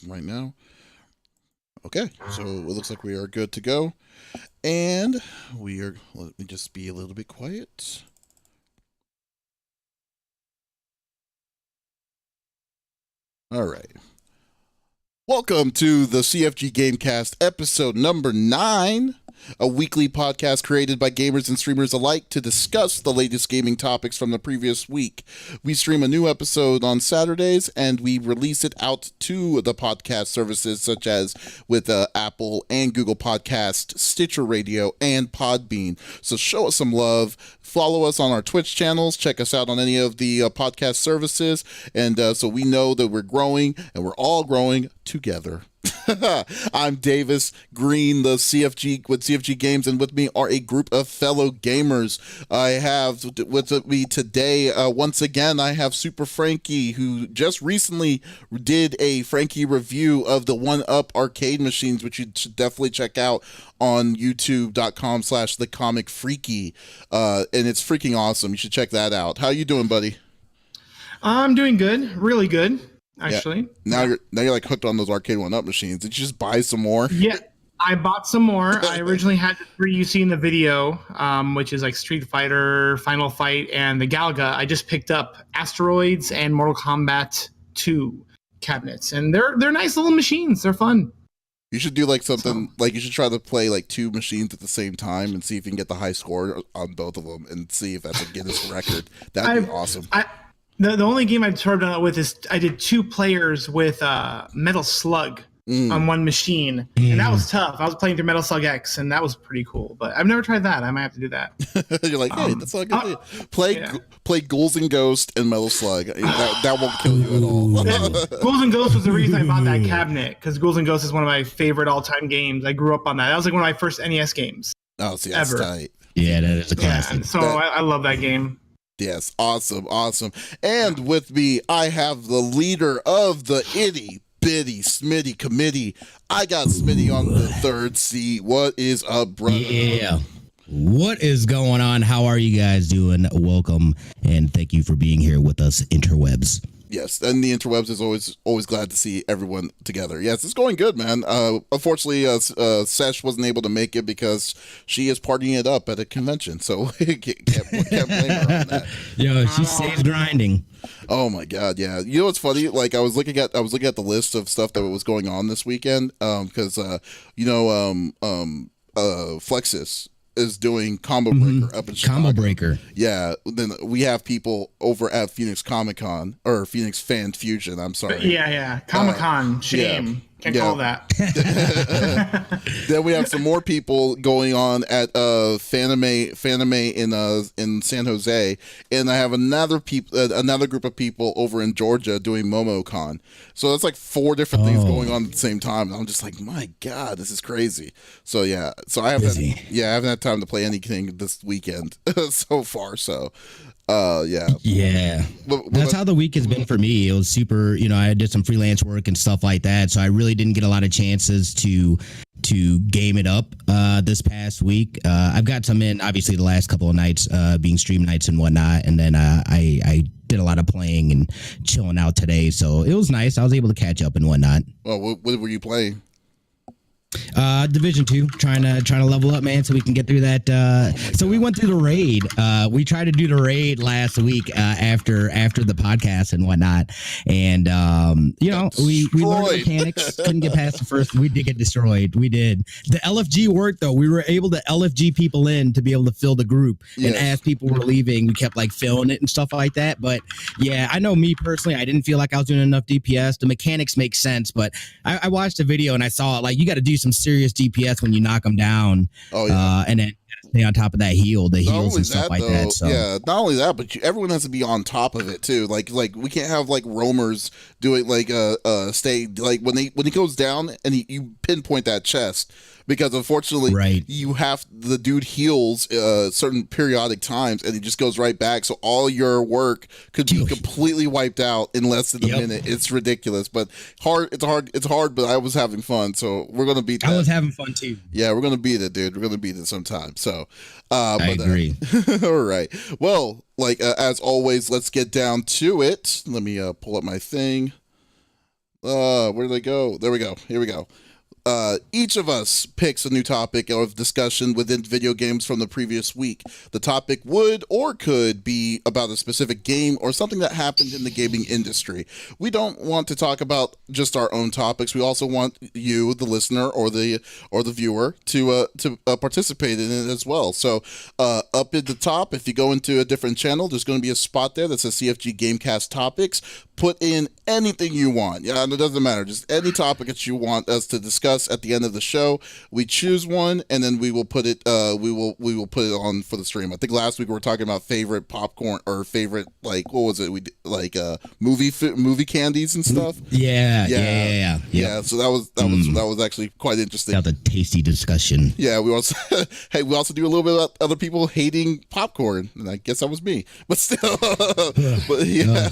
this right now. Okay, so it looks like we are good to go. And let me just be a little bit quiet. All right. Welcome to the CFG Gamecast episode number 9, a weekly podcast created by gamers and streamers alike to discuss the latest gaming topics from the previous week. We stream a new episode on Saturdays and we release it out to the podcast services such as with Apple and Google Podcast, Stitcher Radio, and Podbean. So show us some love. Follow us on our Twitch channels. Check us out on any of the podcast services. And so we know that we're growing and we're all growing together. I'm Davis Green, the CFG with CFG Games, and with me are a group of fellow gamers. I have with me today, once again, I have Super Franky, who just recently did a Franky review of the 1UP arcade machines, which you should definitely check out on youtube.com/thecomicfreaky. And it's freaking awesome. You should check that out. How you doing, buddy? I'm doing good. Really good. Actually, yeah. Now you're like hooked on those arcade 1UP machines. Did you just buy some more? Yeah, I bought some more. I originally had the 3 you see in the video, which is like Street Fighter, Final Fight, and the Galaga. I just picked up Asteroids and Mortal Kombat 2 cabinets, and they're nice little machines. They're fun. You should do like something like you should try to play like 2 machines at the same time and see if you can get the high score on both of them and see if that's a Guinness record. That'd be awesome. The only game I've tried out with is I did 2 players with Metal Slug on one machine, and that was tough. I was playing through Metal Slug X, and that was pretty cool. But I've never tried that. I might have to do that. You're like, hey, that's not good. Play Ghouls and Ghosts and Metal Slug. That won't kill you at all. Ghouls and Ghosts was the reason I bought that cabinet, because Ghouls and Ghosts is one of my favorite all-time games. I grew up on that. That was like one of my first NES games. Oh, see, that's tight. Yeah, that is a classic. Yeah, so I love that game. Yes, awesome. And with me, I have the leader of the itty bitty Smitty committee. I got Smitty on the third seat. What is up, brother? Yeah. What is going on? How are you guys doing? Welcome, and thank you for being here with us, interwebs. Yes, and the interwebs is always glad to see everyone together. Yes, it's going good, man. Unfortunately, Sesh wasn't able to make it because she is partying it up at a convention, so can't blame her on that. Yo, she stays grinding. Oh my god, yeah. You know what's funny? Like I was looking at the list of stuff that was going on this weekend, because Flexus is doing Combo Breaker up in Chicago. Combo Breaker. Yeah. Then we have people over at Phoenix Comic Con or Phoenix Fan Fusion. I'm sorry. Yeah. Comic Con. Shame. Yeah. Can't call that. Then we have some more people going on at Fanime in San Jose, and I have another group of people over in Georgia doing MomoCon. So that's like 4 different things going on at the same time. And I'm just like, my god, this is crazy. So yeah, I haven't had time to play anything this weekend so far. So. Yeah. That's how the week has been for me. It was super, I did some freelance work and stuff like that, so I really didn't get a lot of chances to game it up this past week. I've got some in, obviously, the last couple of nights being stream nights and whatnot, and then I did a lot of playing and chilling out today, so it was nice. I was able to catch up and whatnot. Well, what were you playing? Division 2, trying to level up, man, so we can get through that. So we went through the raid. We tried to do the raid last week after the podcast and whatnot, and we learned the mechanics. Couldn't get past the first. We did get destroyed. We did. The LFG worked though. We were able to LFG people in to be able to fill the group, and as people were leaving, we kept like filling it and stuff like that. But yeah, I know me personally, I didn't feel like I was doing enough DPS. The mechanics make sense, but I watched the video and I saw like you got to do some serious DPS when you knock them down. Oh yeah, and then stay on top of that heals and stuff like that. So yeah, not only that, but everyone has to be on top of it too. Like we can't have like roamers doing like stay like when he goes down and you pinpoint that chest. Because unfortunately, you have the dude heals certain periodic times, and he just goes right back. So all your work could be completely wiped out in less than a minute. It's ridiculous, but It's hard, but I was having fun. So we're gonna beat that. I was having fun too. Yeah, we're gonna beat it, dude. We're gonna beat it sometime. So, I agree. All right. Well, as always, let's get down to it. Let me pull up my thing. Where did they go? There we go. Here we go. Each of us picks a new topic of discussion within video games from the previous week. The topic would or could be about a specific game or something that happened in the gaming industry. We don't want to talk about just our own topics. We also want you, the listener or the viewer, to participate in it as well. So up at the top, if you go into a different channel, there's going to be a spot there that says CFG Gamecast Topics. Put in anything you want. Yeah, it doesn't matter. Just any topic that you want us to discuss at the end of the show. We choose one and then we will put it. We will put it on for the stream. I think last week we were talking about favorite popcorn or favorite, like, what was it? We did, like movie candies and stuff. Yeah. So that was actually quite interesting. That was a tasty discussion. Yeah, we also we also do a little bit about other people hating popcorn, and I guess that was me. But still, but yeah.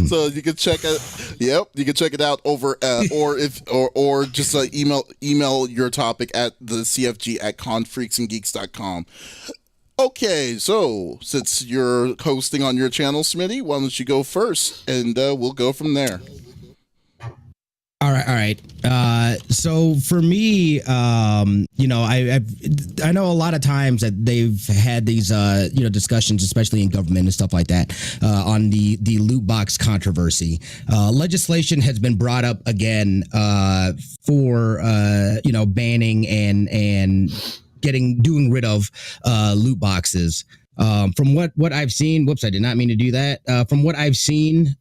So you can check it. Yep, you can check it out over, or just email your topic at the CFG at confreaksandgeeks.com. Okay, so since you're hosting on your channel, Smitty, why don't you go first, and we'll go from there. All right. So for me, I know a lot of times that they've had these, discussions, especially in government and stuff like that, on the loot box controversy. Legislation has been brought up again for banning and doing rid of loot boxes. From what I've seen, whoops, I did not mean to do that. From what I've seen,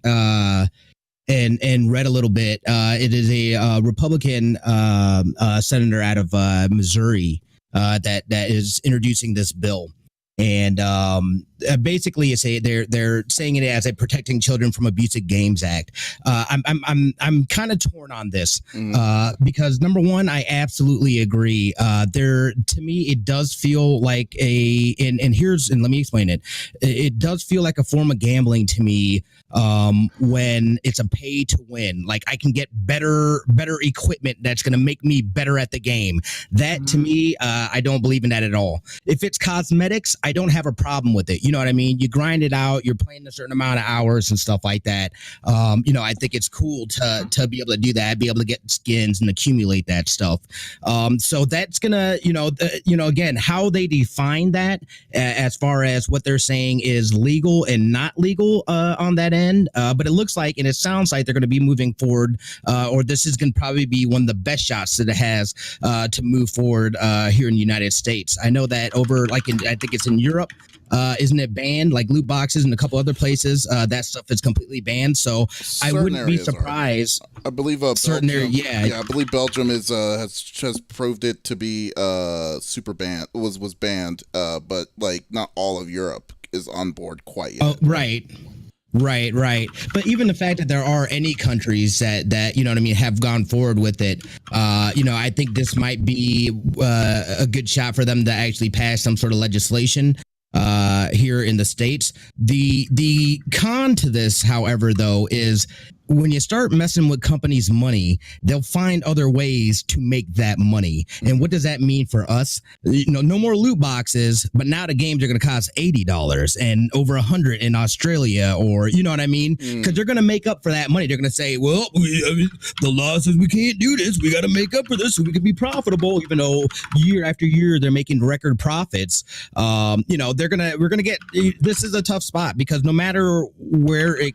and read a little bit. It is a Republican senator out of Missouri that is introducing this bill, and basically they're saying it as a Protecting Children from Abusive Games Act. I'm kind of torn on this because number one, I absolutely agree. To me, it does feel like and let me explain it. It does feel like a form of gambling to me. When it's a pay to win, like I can get better equipment that's going to make me better at the game. That to me, I don't believe in that at all. If it's cosmetics, I don't have a problem with it. You know what I mean? You grind it out, you're playing a certain amount of hours and stuff like that. I think it's cool to be able to do that, be able to get skins and accumulate that stuff. So that's gonna, again, how they define that as far as what they're saying is legal and not legal on that end. But it looks like, and it sounds like they're going to be moving forward, or this is going to probably be one of the best shots that it has to move forward here in the United States. I know that over, I think it's in Europe, isn't it banned? Like loot boxes and a couple other places, that stuff is completely banned. So I wouldn't be surprised. I believe certain Belgium, yeah, I believe Belgium has proved it to be super banned. Was banned, but like not all of Europe is on board quite yet. Oh, right. Right. But even the fact that there are any countries that have gone forward with it, I think this might be a good shot for them to actually pass some sort of legislation here in the States. The con to this, however, though, is when you start messing with companies' money, they'll find other ways to make that money. And what does that mean for us? No more loot boxes, but now the games are going to cost $80 and over $100 in Australia, or you know what I mean? Because they're going to make up for that money. They're going to say, well, the law says we can't do this. We got to make up for this so we can be profitable, even though year after year they're making record profits. We're going to get, this is a tough spot because no matter where it,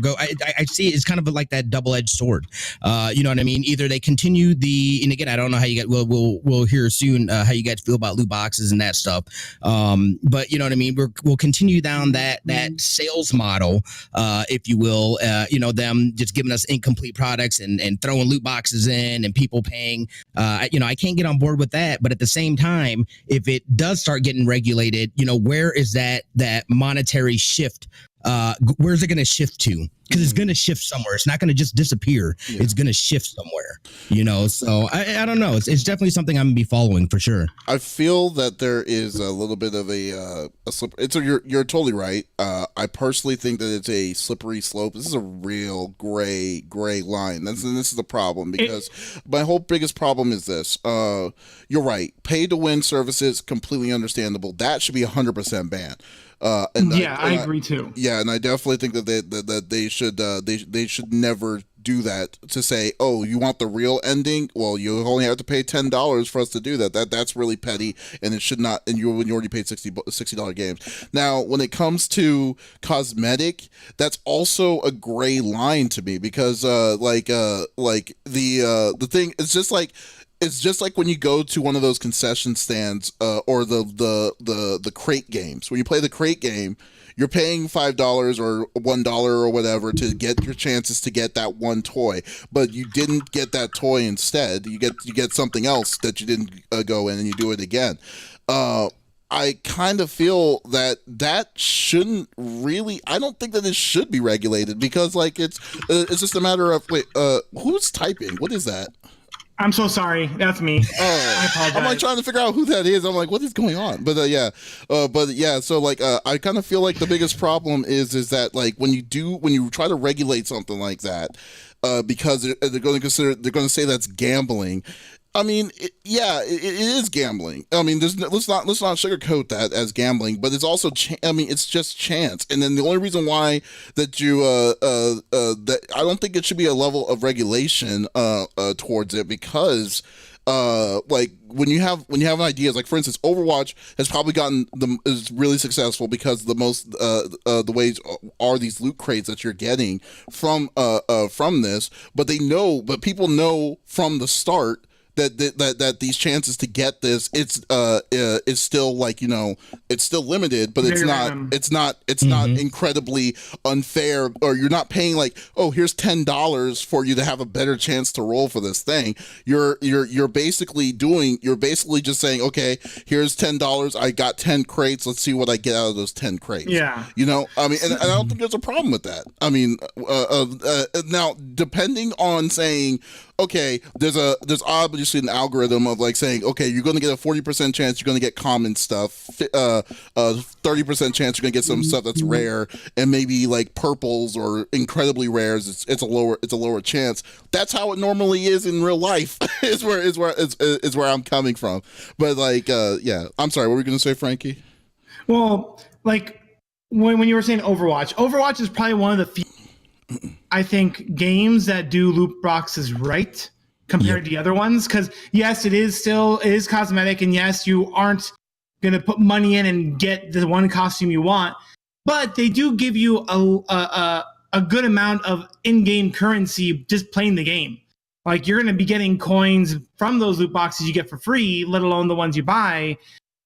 go, I see it's kind of like that double-edged sword. You know what I mean? Either they continue and again, I don't know how you get, we'll hear soon how you guys feel about loot boxes and that stuff. But you know what I mean? We'll continue down that sales model, if you will, them just giving us incomplete products and throwing loot boxes in and people paying, I can't get on board with that. But at the same time, if it does start getting regulated, where is that monetary shift? Where's it going to shift to? Because it's going to shift somewhere. It's not going to just disappear. Yeah. It's going to shift somewhere, so I don't know. It's definitely something I'm going to be following for sure. I feel that there is a little bit of a slip. You're totally right. I personally think that it's a slippery slope. This is a real gray line. This is the problem because my whole biggest problem is this. You're right. Pay to win services, completely understandable. That should be 100% banned. I agree too. Yeah, and I definitely think that they should never do that to say, oh, you want the real ending? Well, you only have to pay $10 for us to do that. That's really petty, and it should not. And when you already paid $60 games. Now, when it comes to cosmetic, that's also a gray line to me because the thing is just like. It's just like when you go to one of those concession stands or the crate games. When you play the crate game, you're paying $5 or $1 or whatever to get your chances to get that one toy, but you didn't get that toy instead. You get something else that you didn't go in, and you do it again. I kind of feel that shouldn't really. I don't think that it should be regulated because like it's just a matter of who's typing? What is that? I'm so sorry. That's me. I apologize. I'm like trying to figure out who that is. I'm like, what is going on? But yeah. So like, I kind of feel like the biggest problem is that like when you try to regulate something like that, because they're going to say that's gambling. I mean, it is gambling. I mean, let's not sugarcoat that as gambling, but it's also, it's just chance. And then the only reason why that that I don't think it should be a level of regulation towards it because like when you have ideas, like for instance, Overwatch has probably is really successful because the ways are these loot crates that you're getting from this, but people know from the start that these chances to get this is still like it's still limited, but it's not incredibly unfair, or you're not paying like, oh, here's $10 for you to have a better chance to roll for this thing. You're basically just saying, okay, here's $10, I got 10 crates, let's see what I get out of those 10 crates. Yeah, I mean, and I don't think there's a problem with that. I mean, now depending on saying, okay, there's obviously an algorithm of like saying, okay, you're going to get a 40% chance you're going to get common stuff, 30% chance you're going to get some stuff that's rare, and maybe like purples or incredibly rares. It's a lower chance. That's how it normally is in real life. is where I'm coming from. But like, yeah, I'm sorry. What were you going to say, Frankie? Well, like when you were saying Overwatch is probably one of the few, I think, games that do loot boxes right compared to the other ones. Because yes, it is cosmetic, and yes, you aren't going to put money in and get the one costume you want, but they do give you a good amount of in-game currency just playing the game. Like you're going to be getting coins from those loot boxes you get for free, let alone the ones you buy.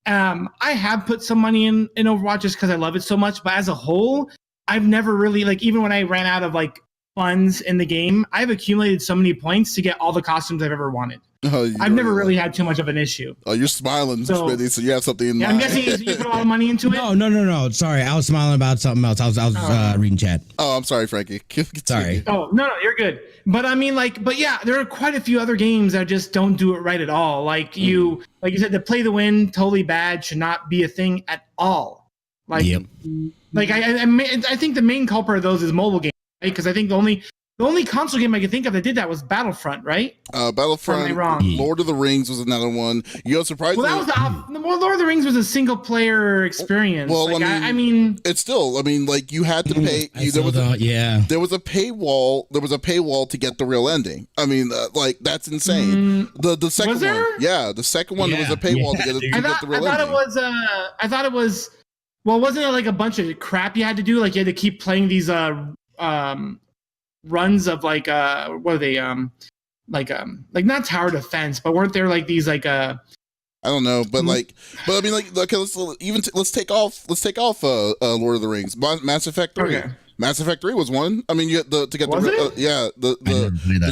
I have put some money in Overwatch just because I love it so much, but as a whole, I've never really, like, even when I ran out of like funds in the game, I've accumulated so many points to get all the costumes I've ever wanted. I've never really had too much of an issue. Oh, you're smiling, Smitty, so you have something in mind. I'm guessing you put a lot of money into it? No. Sorry, I was smiling about something else. I was reading chat. Oh, I'm sorry, Frankie. Sorry. Oh, no, you're good. But I mean, but yeah, there are quite a few other games that just don't do it right at all. Like you said, the play to win, totally bad, should not be a thing at all. Like, like I think the main culprit of those is mobile games, right? Because I think the only console game I could think of that did that was Battlefront, right? Battlefront. Am I wrong? Lord of the Rings was another one. Surprisingly, well, that was Lord of the Rings was a single player experience. Well, like, I mean, it's still. I mean, like you had to pay. There was a paywall. There was a paywall to get the real ending. I mean, like that's insane. The second one, the second one was a paywall to get the real ending. I thought it was. Well, wasn't it like a bunch of crap you had to do? Like you had to keep playing these runs of like what are they like not tower defense, but weren't there like these like I don't know, but I mean like okay, let's take off Lord of the Rings, Mass Effect 3. Okay. Mass Effect 3 was one. I mean, you had to get the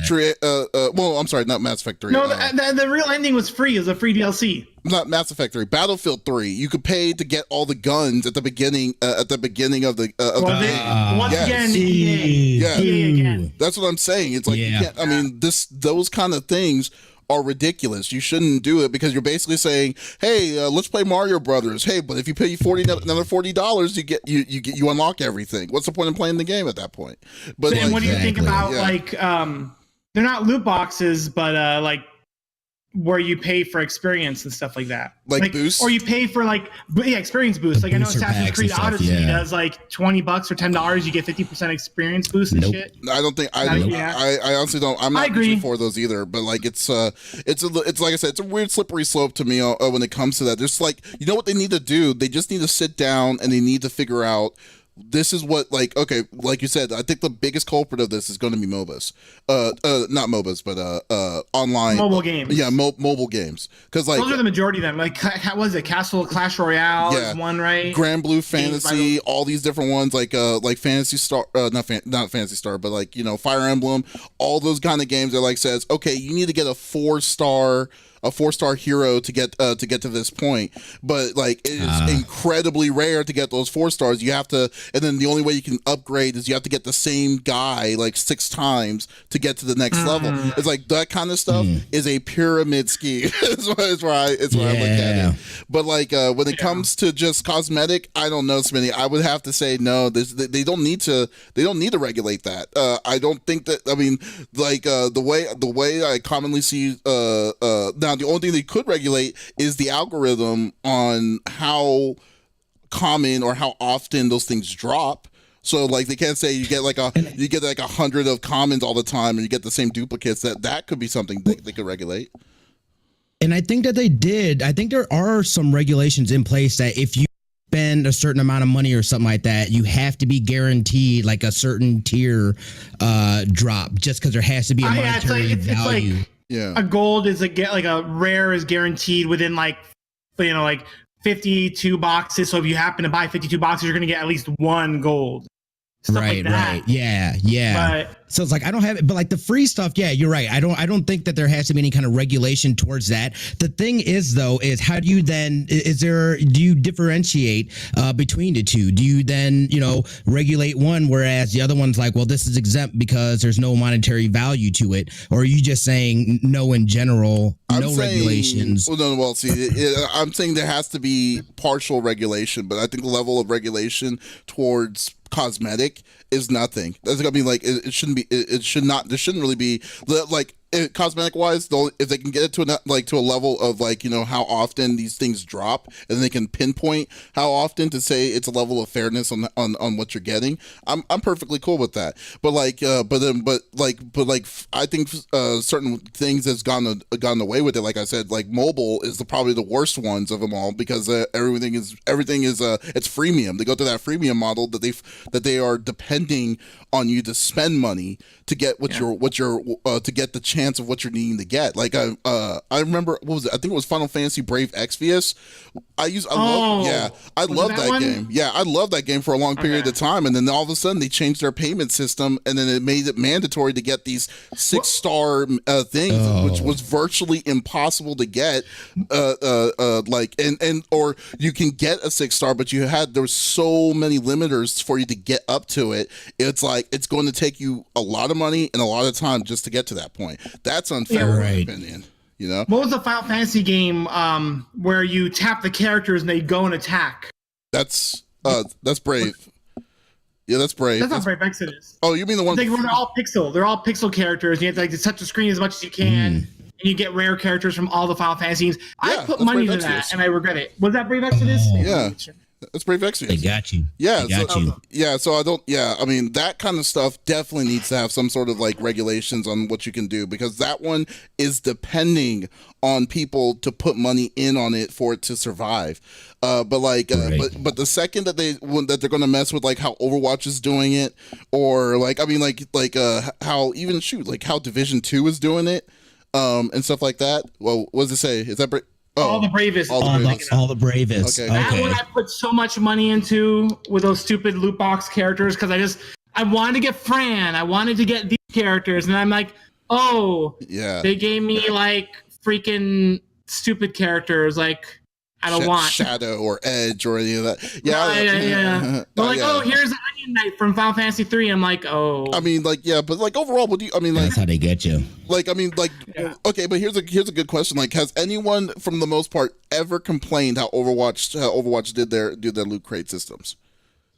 tree. Well, I'm sorry, not Mass Effect 3. No, the real ending was free. It was a free DLC. Not Mass Effect 3. Battlefield 3. You could pay to get all the guns at the beginning. Of the game. Once again, EA again. That's what I'm saying. It's like you can't. I mean, those kind of things are ridiculous. You shouldn't do it because you're basically saying, "Hey, let's play Mario Brothers." Hey, but if you pay another $40, you unlock everything. What's the point of playing the game at that point? But Sam, what do you think about like they're not loot boxes, but like where you pay for experience and stuff like that, like boosts, or you pay for experience boosts. Like I know Assassin's Creed Odyssey does like $20 or $10. You get 50% experience boost and shit. I don't think I honestly don't. I'm not for those either. But like it's like I said, it's a weird slippery slope to me when it comes to that. There's like, you know what they need to do? They just need to sit down and they need to figure out. This is what, like, okay, like you said, I think the biggest culprit of this is going to be MOBAs. Not MOBAs, but online mobile games. Yeah, mobile games, because like those are the majority of them. Like, what was it? Clash Royale is one, right? Grand Blue Fantasy, all these different ones, like Fantasy Star, not Fantasy Star, but like, you know, Fire Emblem, all those kind of games that like says, okay, you need to get a 4-star hero to get to this point, but like it is incredibly rare to get those 4 stars. You have to, and then the only way you can upgrade is you have to get the same guy like 6 times to get to the next level. It's like that kind of stuff is a pyramid scheme. It's where I look at it. But like when it comes to just cosmetic, I don't know, Smitty. I would have to say no. They don't need to regulate that. I don't think that. I mean, like the way I commonly see now, the only thing they could regulate is the algorithm on how common or how often those things drop. So like they can't say you get like 100 of commons all the time and you get the same duplicates. That could be something they could regulate. And I think that they did. I think there are some regulations in place that if you spend a certain amount of money or something like that, you have to be guaranteed like a certain tier drop, just because there has to be a monetary value. A gold is like a rare is guaranteed within like 52 boxes. So if you happen to buy 52 boxes, you're going to get at least 1 gold. Stuff like that. Right. Yeah. So it's like I don't have it, but like the free stuff, yeah, you're right. I don't think that there has to be any kind of regulation towards that. The thing is though, is how do you then do you differentiate between the two? Do you then, regulate one whereas the other one's like, well, this is exempt because there's no monetary value to it? Or are you just saying no in general, regulations? Well, see, I'm saying there has to be partial regulation, but I think the level of regulation towards cosmetic is nothing. That's gonna be like it shouldn't be. It should not. There shouldn't really be like cosmetic wise. If they can get it to a level of like how often these things drop, and they can pinpoint how often to say it's a level of fairness on what you're getting. I'm perfectly cool with that. But I think certain things has gone away with it. Like I said, like mobile is probably the worst ones of them all because everything is it's freemium. They go to that freemium model that they are depending on you to spend money to get to get the chance of what you're needing to get. Like I remember, what was it? I think it was Final Fantasy Brave Exvius. I love that game. Yeah, I love that game for a long period of time, and then all of a sudden they changed their payment system, and then it made it mandatory to get these 6-star things, which was virtually impossible to get. Or you can get a 6-star, but there was so many limiters for you to get up to it. It's like it's going to take you a lot of money and a lot of time just to get to that point. That's unfair, in my opinion. What was the Final Fantasy game where you tap the characters and they go and attack? That's Brave. Yeah, that's Brave. That's not Brave Exodus. Oh, you mean the one? They're all pixel. They're all pixel characters. And you have to touch the screen as much as you can. And you get rare characters from all the Final Fantasies. I put money into that, and I regret it. Was that Brave Exodus? Yeah. That's Brave Exvius. They got you. Yeah, so I don't. Yeah, I mean that kind of stuff definitely needs to have some sort of like regulations on what you can do, because that one is depending on people to put money in on it for it to survive. But the second that they're going to mess with like how Overwatch is doing it, or how even how Division 2 is doing it, and stuff like that. Well, what does it say? Is that all the bravest. All the bravest. Okay. That one I put so much money into with those stupid loot box characters because I wanted to get Fran. I wanted to get these characters, and I'm like, they gave me like freaking stupid characters. Like I don't want Shadow or Edge or any of that. Yeah. But here's an Onion Knight from Final Fantasy 3. I'm like, I mean, but overall, that's how they get you. Okay, but here's a good question. Like, has anyone, from the most part, ever complained how Overwatch did their loot crate systems?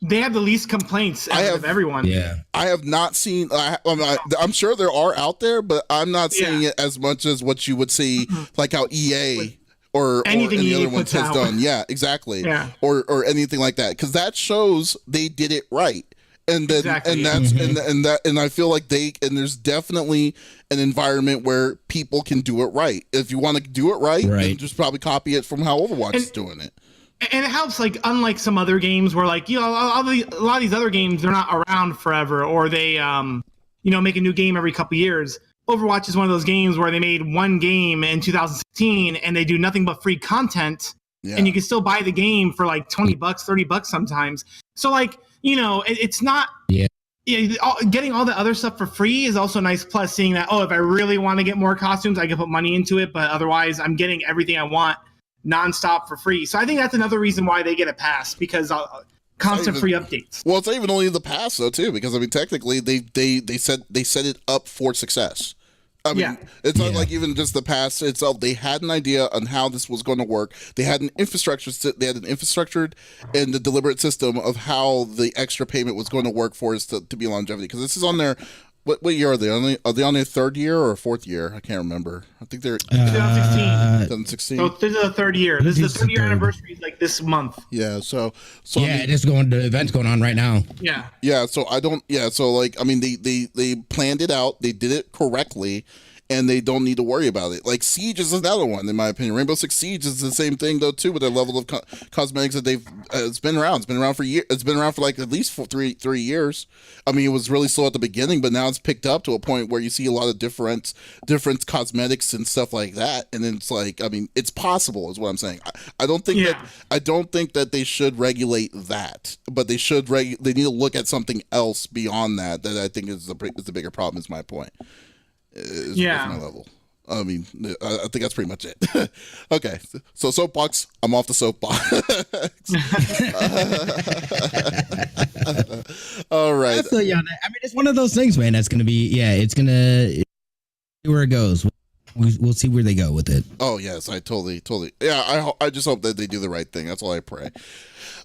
they have the least complaints out of everyone. Yeah. I have not seen. I'm sure there are out there, but I'm not seeing it as much as what you would see, like how EA or anything any EA other ones has done. Yeah, exactly. Yeah. Or anything like that, because that shows they did it right. And then and I feel like there's definitely an environment where people can do it right. If you want to do it right, then just probably copy it from how Overwatch is doing it. And it helps, like, unlike some other games where, like, you know, a lot of these other games, they're not around forever, or they, make a new game every couple years. Overwatch is one of those games where they made one game in 2016 and they do nothing but free content, and you can still buy the game for like $20, $30 sometimes. So, like, you know, it's not. Yeah. Getting all the other stuff for free is also a nice plus. Seeing that, if I really want to get more costumes, I can put money into it, but otherwise, I'm getting everything I want nonstop for free. So I think that's another reason why they get a pass, because constant free updates. Well, it's not even only the pass though, too, because I mean, technically, they set it up for success. I mean, it's not like even just the pass itself. They had an idea on how this was going to work. They had an infrastructure. They had an infrastructured and the deliberate system of how the extra payment was going to work for us to be longevity. Because this is on their. What year are they? Are they on their third year or fourth year? I can't remember. I think they're 2016. So this is the third year. This is the third year anniversary, like this month. Yeah. So yeah, I mean, the event's going on right now. Yeah. Yeah. So I don't. Yeah. So like, I mean, they planned it out. They did it correctly. And they don't need to worry about it. Like Siege is another one, in my opinion. Rainbow Six Siege is the same thing, though, too, with their level of cosmetics that they've. It's been around. It's been around for years. It's been around for like at least 3 years. I mean, it was really slow at the beginning, but now it's picked up to a point where you see a lot of different cosmetics and stuff like that. And then it's like, I mean, it's possible, is what I'm saying. I don't think that they should regulate that, but they should they need to look at something else beyond that I think is the bigger problem. Is my point. Is my level. I mean, I think that's pretty much it. Okay, so soapbox. I'm off the soapbox. All right. I feel you on that. I mean, it's one of those things, man. That's gonna be. It's gonna see where it goes. We'll see where they go with it. Oh yes, I totally. Yeah, I just hope that they do the right thing. That's all I pray.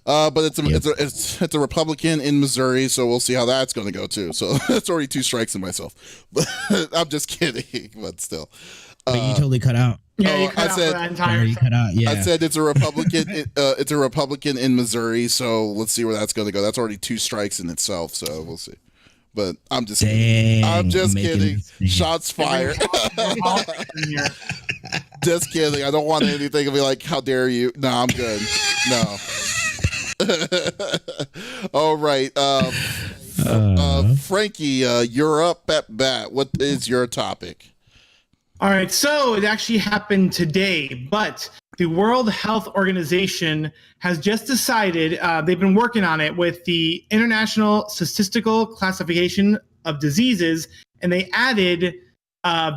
But it's a Republican in Missouri, so we'll see how that's going to go too. So that's already 2 strikes in myself. But I'm just kidding, but still. But you totally cut out. Yeah, you cut out for that entire. You cut out. Yeah. I said it's a Republican. It's a Republican in Missouri, so let's see where that's going to go. That's already 2 strikes in itself, so we'll see. But I'm just kidding. I'm just kidding. Shots fired. Just kidding. I don't want anything to be like, how dare you? No, I'm good. No. All right. Frankie, you're up at bat. What is your topic? All right. So it actually happened today, but the World Health Organization has just decided, they've been working on it with the International Statistical Classification of Diseases, and they added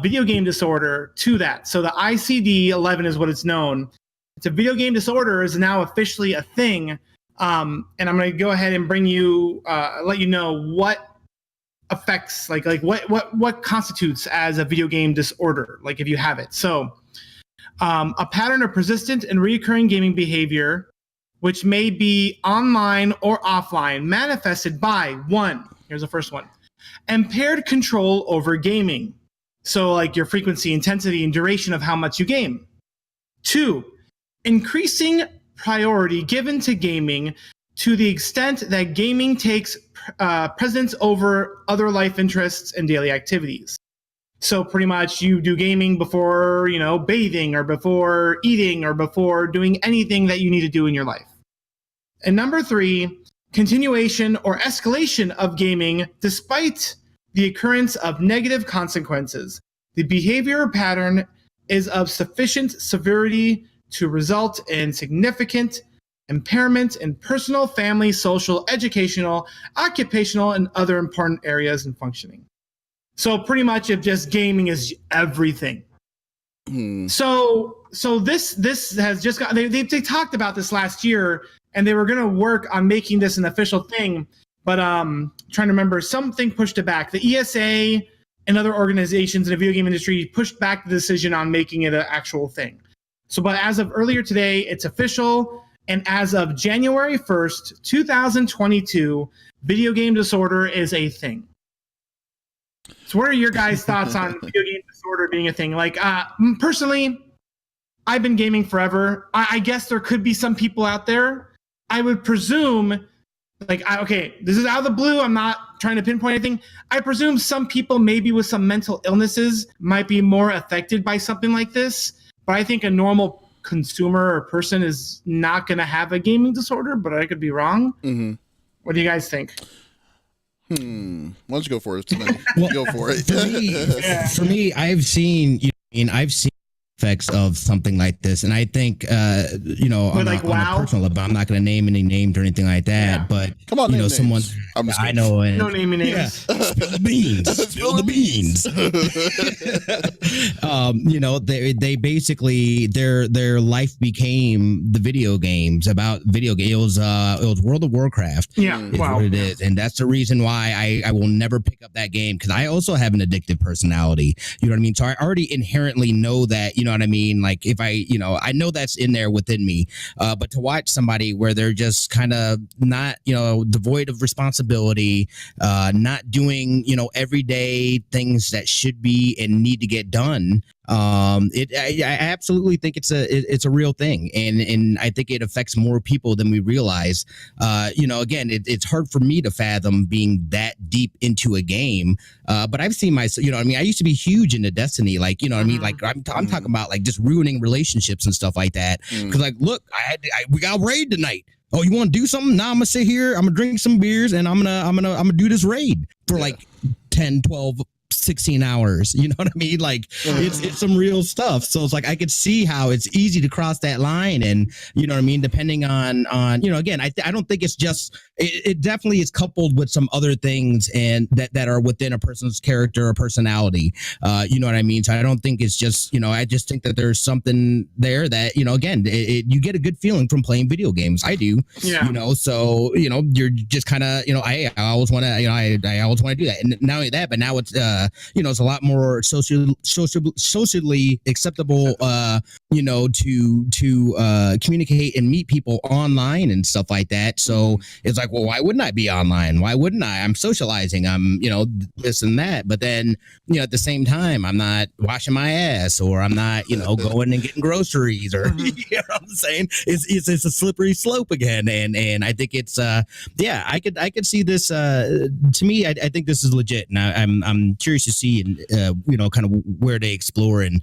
video game disorder to that. So the ICD-11 is what it's known. It's a video game disorder is now officially a thing. And I'm going to go ahead and bring you, let you know what affects, like what constitutes as a video game disorder, like if you have it. So a pattern of persistent and recurring gaming behavior, which may be online or offline, manifested by 1, here's the first one, impaired control over gaming. So like your frequency, intensity, and duration of how much you game. 2, increasing priority given to gaming to the extent that gaming takes precedence over other life interests and daily activities. So pretty much you do gaming before, bathing or before eating or before doing anything that you need to do in your life. And number 3, continuation or escalation of gaming despite the occurrence of negative consequences. The behavior pattern is of sufficient severity to result in significant impairment in personal, family, social, educational, occupational, and other important areas in functioning. So pretty much if just gaming is everything. So this has just got, they talked about this last year, and they were going to work on making this an official thing, but trying to remember, something pushed it back. The ESA and other organizations in the video game industry pushed back the decision on making it an actual thing. So, but as of earlier today, it's official. And as of January 1st, 2022, video game disorder is a thing. So what are your guys' thoughts on video game disorder being a thing? Like, personally, I've been gaming forever. I guess there could be some people out there. I would presume, okay, this is out of the blue. I'm not trying to pinpoint anything. I presume some people maybe with some mental illnesses might be more affected by something like this. But I think a normal consumer or person is not going to have a gaming disorder, but I could be wrong. Mm-hmm. What do you guys think? Why don't you go for it? Go for it. For me, I've seen effects of something like this, and I think on a personal level, I'm not going to name any names or anything like that, but come on, someone I know, and no naming names. Yeah, spill the beans. Spill the beans. They basically their life became the video games. About video games. It was World of Warcraft. Yeah, what it is, and that's the reason why I will never pick up that game, because I also have an addictive personality. You know what I mean? So I already inherently know that. You know what I mean? Like, if I know that's in there within me, but to watch somebody where they're just kind of not, devoid of responsibility, not doing, everyday things that should be and need to get done. I absolutely think it's a real thing, and I think it affects more people than we realize. Again, it's hard for me to fathom being that deep into a game, but I've seen myself. I used to be huge into Destiny, like like I'm talking about like just ruining relationships and stuff like that. Because like, look, we got a raid tonight. Oh, you want to do something? Now I'm gonna sit here, I'm gonna drink some beers, and I'm gonna do this raid for like 10, 12, 16 hours. You know what I mean? Like, it's some real stuff. So it's like, I could see how it's easy to cross that line, and you know what I mean, depending on again, I don't think it's just, it definitely is coupled with some other things and that are within a person's character or personality. You know what I mean? So I don't think it's just, I just think that there's something there that, again, you get a good feeling from playing video games. I do. Yeah. So you're just kind of, I always want to, I always want to do that. And not only that, but now it's it's a lot more socially acceptable, to communicate and meet people online and stuff like that. So it's like, well, why wouldn't I be online? Why wouldn't I? I'm socializing. I'm, this and that. But then, at the same time, I'm not washing my ass, or I'm not, going and getting groceries, or you know what I'm saying? It's a slippery slope again. And I think it's, I could see this. To me, I think this is legit, and I'm curious to see, and kind of where they explore and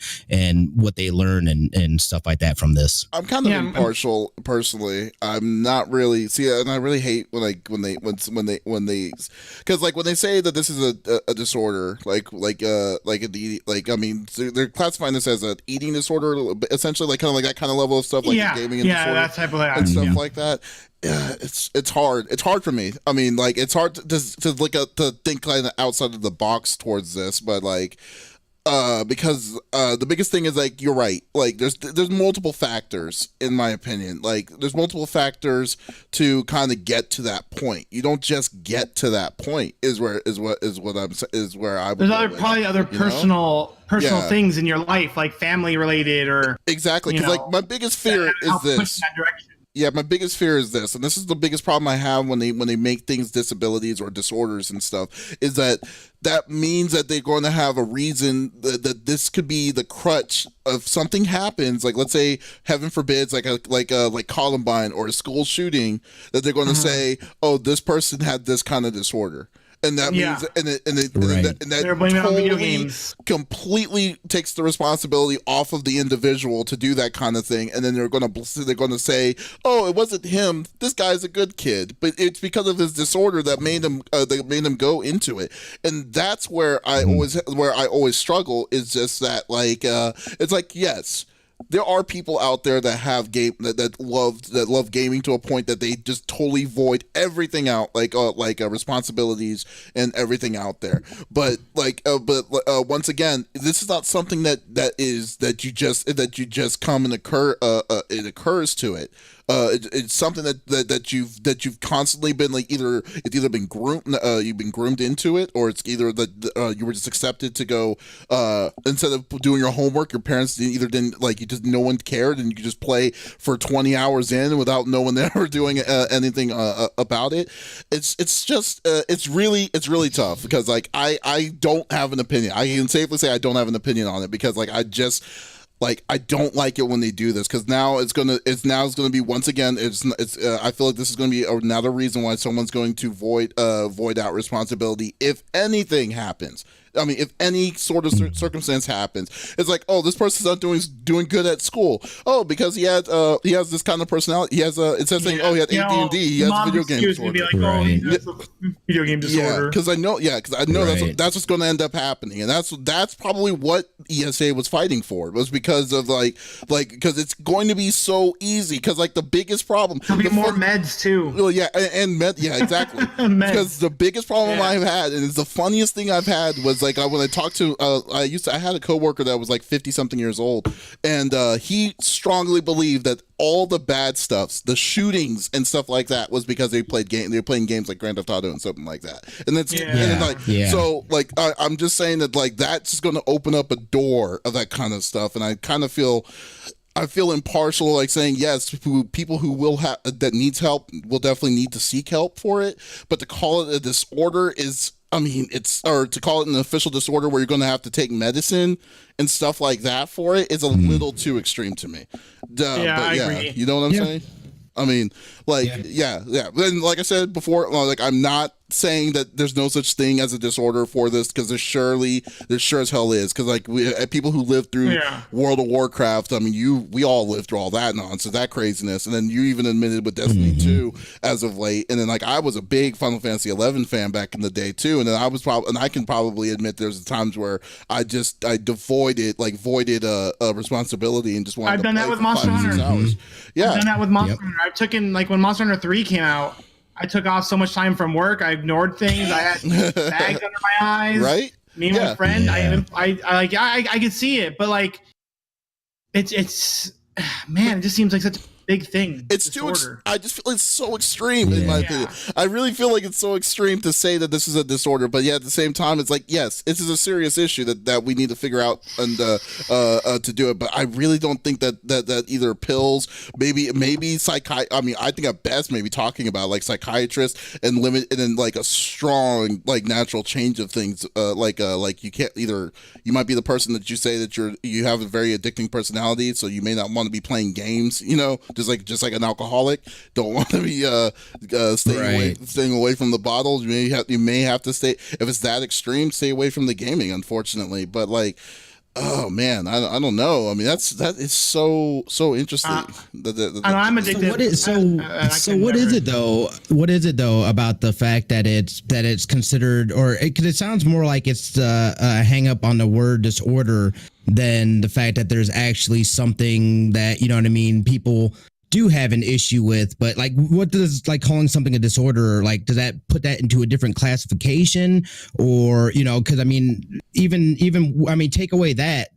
what they learn and stuff like that from this. I'm kind of impartial personally. I'm not really and I really hate when they because like when they say that this is a disorder, they're classifying this as an eating disorder, essentially, like kind of like that kind of level of stuff, like gaming and disorder, that type of and stuff like that. Yeah, it's hard. It's hard for me. I mean, like, it's hard to look at, to think kind of outside of the box towards this, but like, because the biggest thing is, like, you're right. Like, there's multiple factors, in my opinion. Like, there's multiple factors to kind of get to that point. You don't just get to that point. Is where I would. There's probably other personal things in your life, like family related, or exactly. Because like my biggest fear is this. Yeah, my biggest fear is this, and this is the biggest problem I have when they make things disabilities or disorders and stuff, is that means that they're going to have a reason that this could be the crutch of something happens, like, let's say, heaven forbids, like Columbine or a school shooting, that they're going to say, oh, this person had this kind of disorder. And that means, and that they're blaming it on video games. Completely takes the responsibility off of the individual to do that kind of thing. And then they're going to say, "Oh, it wasn't him. This guy's a good kid, but it's because of his disorder that made him go into it." And that's where I always struggle, is just that, like, it's like, yes, there are people out there that have that love gaming to a point that they just totally void everything out, like responsibilities and everything out there. But once again, this is not something that you just come and it occurs to it. it's something that you've constantly been like it's either been groomed, you've been groomed into it, or it's either that you were just accepted to go instead of doing your homework, your parents didn't like, you just, no one cared, and you could just play for 20 hours in without no one ever doing anything about it. It's just it's really tough, because like I don't have an opinion. I can safely say I don't have an opinion on it, because like I don't like it when they do this, because now it's gonna be, once again, I feel like this is gonna be another reason why someone's going to void out responsibility if anything happens. I mean, if any sort of circumstance happens, it's like, oh, this person's not doing good at school. Oh, because he has this kind of personality. He has it says saying, oh, he had ADD. He has a video game disorder. Like, oh, he has a video game disorder. Because I know that's what's going to end up happening, and that's probably what ESA was fighting for, was because of because it's going to be so easy. Because like the biggest problem, there'll be more meds too. Well, yeah, and exactly. Because the biggest problem I've had, and it's the funniest thing I've had, was like when I talked to I had a coworker that was like 50 something years old, and he strongly believed that all the bad stuff, the shootings and stuff like that, was because they were playing games like Grand Theft Auto and something like that. And that's so like I'm just saying that like that's just going to open up a door of that kind of stuff, and I kind of feel impartial, like saying yes, people who will have that needs help will definitely need to seek help for it, but to call it a disorder is, I mean, or to call it an official disorder where you're going to have to take medicine and stuff like that for it is a little too extreme to me. I agree. You know what I'm saying? I mean, like, yeah. And like I said before, like, I'm not saying that there's no such thing as a disorder for this, because there sure as hell is, because like people who lived through World of Warcraft, I mean, we all lived through all that nonsense, that craziness, and then you even admitted with Destiny 2 as of late, and then like I was a big Final Fantasy 11 fan back in the day too, and then I can probably admit there's times where I voided a responsibility and just wanted I've to done play that with for Monster 5 or 6 Hunter. hours. Yeah, I've done that with Monster Hunter. I've taken, like, when Monster Hunter 3 came out, I took off so much time from work. I ignored things. I had bags under my eyes. Right? Me and my friend. I could see it, but like, it's man, it just seems like such a big thing. It's too. I just feel it's so extreme in my opinion. I really feel like it's so extreme to say that this is a disorder, but yet at the same time, it's like, yes, this is a serious issue that we need to figure out and to do it. But I really don't think that either pills, maybe I mean, I think at best maybe talking about like psychiatrists and then like a strong like natural change of things. Like you can't you might be the person that you say that you have a very addicting personality, so you may not want to be playing games. You know. Just like an alcoholic, don't want to be staying away from the bottles. You may have to stay, if it's that extreme, stay away from the gaming, unfortunately. But like, oh man, I don't know. I mean, that is so interesting. I'm addicted. So what is it though? What is it though about the fact that it's considered, or because it sounds more like it's a hang up on the word disorder than the fact that there's actually something that, you know what I mean, people do have an issue with. But like, what does like calling something a disorder, like, does that put that into a different classification? Or, you know, because I mean, even I mean, take away that,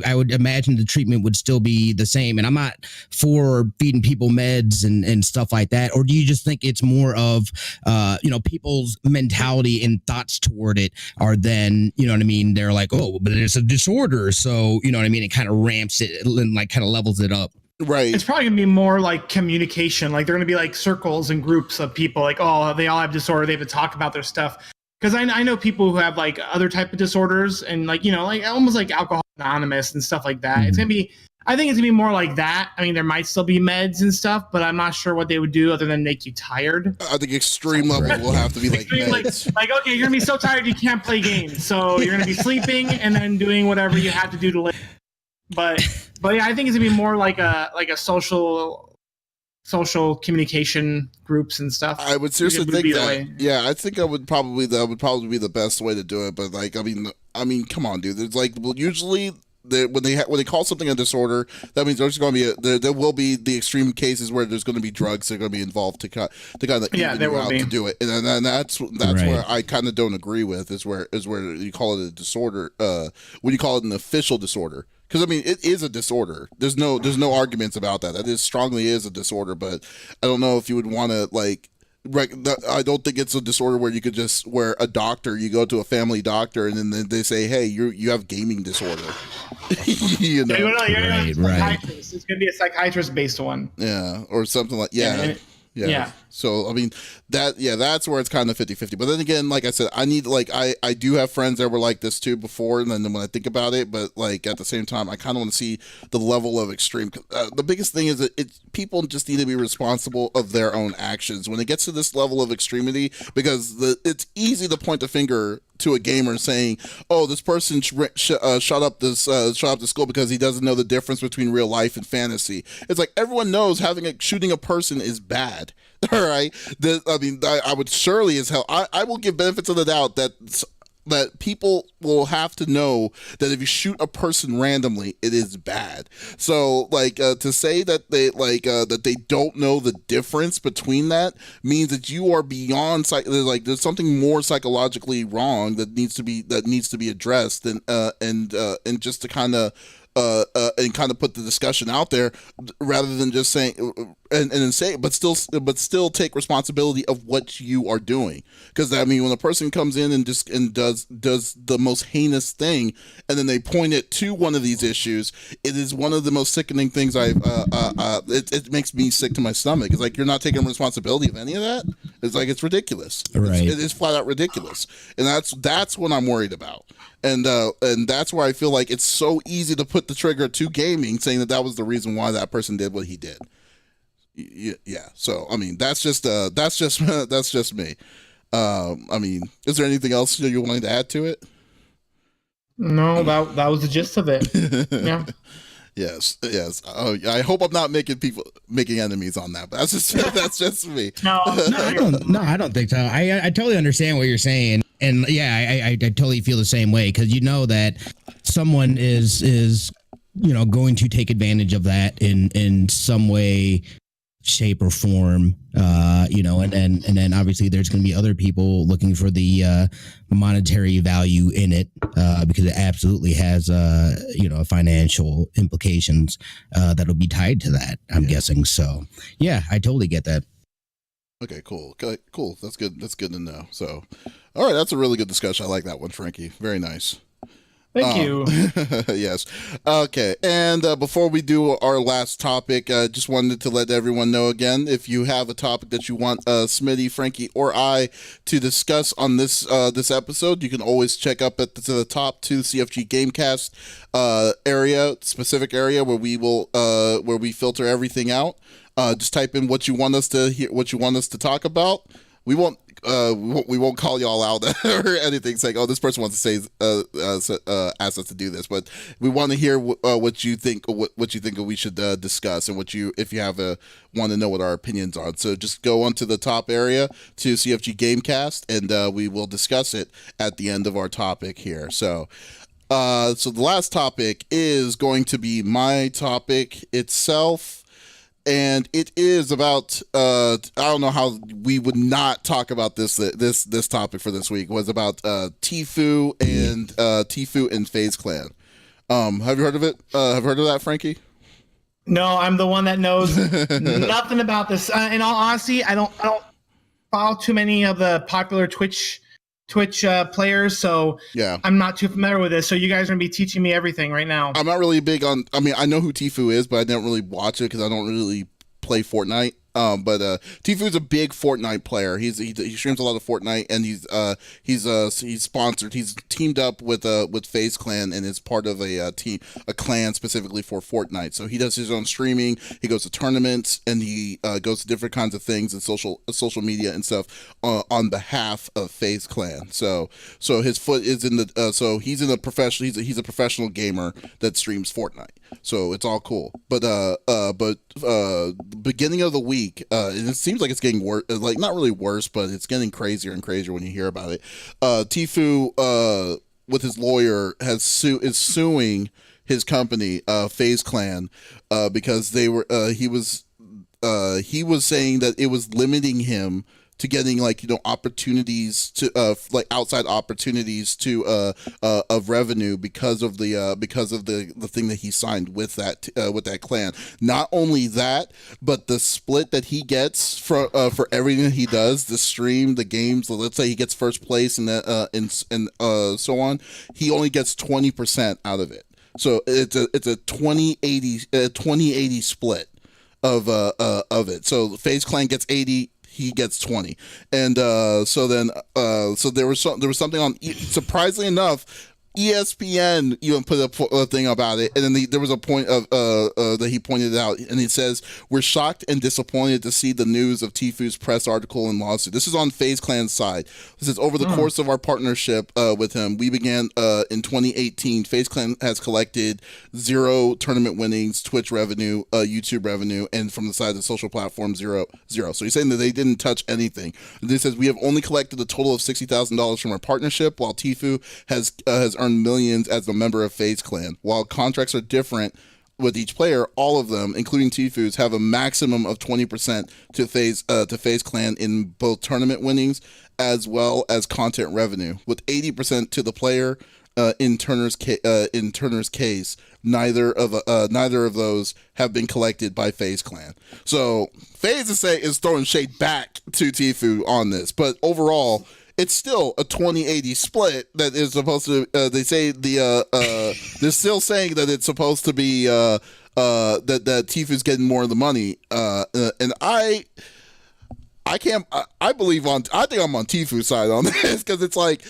I would imagine the treatment would still be the same. And I'm not for feeding people meds and stuff like that. Or do you just think it's more of you know, people's mentality and thoughts toward it are then, you know what I mean, they're like, oh, but it's a disorder, so, you know what I mean, it kind of ramps it and like kind of levels it up. Right. It's probably gonna be more like communication. Like, they're gonna be like circles and groups of people. Like, oh, they all have disorder. They have to talk about their stuff. Because I know people who have like other type of disorders, and like, you know, like almost like Alcoholics Anonymous and stuff like that. It's gonna be. I think it's gonna be more like that. I mean, there might still be meds and stuff, but I'm not sure what they would do other than make you tired. I think extreme level will have to be like meds. Like, okay, you're gonna be so tired you can't play games, so you're gonna be sleeping and then doing whatever you have to do to live. But yeah, I think it's gonna be more like a social communication groups and stuff. I would seriously think that. Yeah, I think that would probably be the best way to do it. But like, I mean, come on, dude. There's like, well, usually when they call something a disorder, that means there's going to be there will be the extreme cases where there's going to be drugs that are going to be involved to kind of even you out to do it, and that's right. Where I kind of don't agree with is where you call it a disorder when you call it an official disorder. because I mean it is a disorder. There's no arguments about that. That is strongly is a disorder, but I don't know if you would want to like. I don't think it's a disorder where you could just where a doctor you go to a family doctor and then they say, hey, you have gaming disorder. You know, right. It's gonna be a psychiatrist based one. Yeah, or something like yeah. So I mean that's where it's kind of 50-50. But then again, like I said, I do have friends that were like this too before, and then when I think about it, but like at the same time, I kind of want to see the level of extreme. The biggest thing is that people just need to be responsible of their own actions when it gets to this level of extremity, because it's easy to point the finger to a gamer saying, "Oh, this person shot up the school because he doesn't know the difference between real life and fantasy." It's like everyone knows shooting a person is bad. All right, I would surely as hell. I will give benefits of the doubt that people will have to know that if you shoot a person randomly, it is bad. So, like, to say that they don't know the difference between that means that you are beyond there's something more psychologically wrong that needs to be addressed, and just to kind of put the discussion out there rather than just saying and say, but still take responsibility of what you are doing. Because I mean, when a person comes in and does the most heinous thing, and then they point it to one of these issues, it is one of the most sickening things it makes me sick to my stomach. It's like, you're not taking responsibility of any of that. It's like, it's ridiculous. Right. It is flat out ridiculous, and that's what I'm worried about. And that's where I feel like it's so easy to put the trigger to gaming, saying that was the reason why that person did what he did. Yeah. So I mean, that's just me. I mean, is there anything else you wanted to add to it? No, that was the gist of it. Yeah. Yes. Oh, I hope I'm not making enemies on that, but that's just me. No, I don't think so. I totally understand what you're saying, and yeah, I totally feel the same way, because you know that someone is going to take advantage of that in some way, shape, or form, and then obviously there's going to be other people looking for the monetary value in it, because it absolutely has financial implications that'll be tied to that, I'm guessing. So yeah, I totally get that. Okay, cool. That's good to know. So all right, that's a really good discussion. I like that one, Frankie. Very nice. Thank you. Yes. Okay. And before we do our last topic, just wanted to let everyone know again, if you have a topic that you want Smitty, Frankie, or I to discuss on this episode, you can always check up to the top to CFG Gamecast specific area where we filter everything out. Just type in what you want us to hear, what you want us to talk about. We won't call y'all out or anything saying, oh, this person wants to say ask us to do this, but we want to hear what you think we should discuss, and if you have want to know what our opinions are. So just go onto the top area to CFG Gamecast, and we will discuss it at the end of our topic here. So the last topic is going to be my topic itself. And it is about I don't know how we would not talk about this topic for this week. It was about Tfue and FaZe Clan. Have you heard of it? Have you heard of that, Frankie? No, I'm the one that knows nothing about this. In all honesty, I don't follow too many of the popular Twitch players, so yeah, I'm not too familiar with this. So you guys are gonna be teaching me everything right now. I'm not really big on. I mean, I know who Tfue is, but I don't really watch it because I don't really play Fortnite. But Tfue is a big Fortnite player. He streams a lot of Fortnite, and he's sponsored. He's teamed up with FaZe Clan and is part of a clan specifically for Fortnite. So he does his own streaming. He goes to tournaments, and he goes to different kinds of things and social media and stuff on behalf of FaZe Clan. So his foot is in the so he's in a professional. He's a professional gamer that streams Fortnite. So it's all cool. But beginning of the week. And it seems like it's getting worse, like not really worse, but it's getting crazier and crazier when you hear about it. Tfue, with his lawyer, is suing his company, FaZe Clan, because he was saying that it was limiting him to getting like, you know, opportunities to like outside opportunities to of revenue because of the thing that he signed with that clan. Not only that, but the split that he gets for everything that he does, the stream, the games. Let's say he gets first place and so on. He only gets 20% out of it. So it's a 20-80 split of it. So FaZe Clan gets 80, he gets 20, and so there was something on. Surprisingly enough, ESPN even put a thing about it, and then there was a point of that he pointed out, and he says, "We're shocked and disappointed to see the news of Tfue's press article and lawsuit." This is on FaZe Clan's side. This is over the course of our partnership with him. We began in 2018. FaZe Clan has collected 0 tournament winnings, Twitch revenue, YouTube revenue, and from the side of the social platform, zero. So he's saying that they didn't touch anything. And he says, "We have only collected a total of $60,000 from our partnership, while Tfue has earned millions as a member of FaZe Clan. While contracts are different with each player, all of them, including Tfue's, have a maximum of 20% to FaZe Clan in both tournament winnings as well as content revenue, with 80% to the player. In Turner's case, neither of those have been collected by FaZe Clan." So FaZe is throwing shade back to Tfue on this, but overall, it's still a 20-80 split that is supposed to. They say they're still saying that it's supposed to be that Tfue's getting more of the money, and I think I'm on Tfue's side on this, because it's like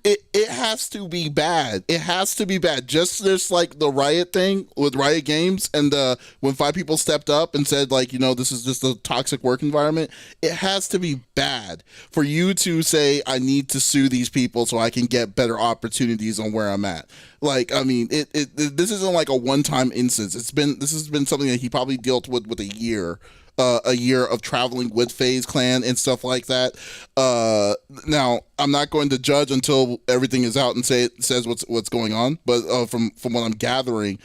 it has to be bad. It has to be bad. Just like the Riot thing with Riot Games, and when 5 people stepped up and said, like, you know, this is just a toxic work environment. It has to be bad for you to say, I need to sue these people so I can get better opportunities on where I'm at. Like, I mean, this isn't like a one-time instance. This has been something that he probably dealt with a year of traveling with FaZe Clan and stuff like that. Now, I'm not going to judge until everything is out and says what's going on. But from what I'm gathering,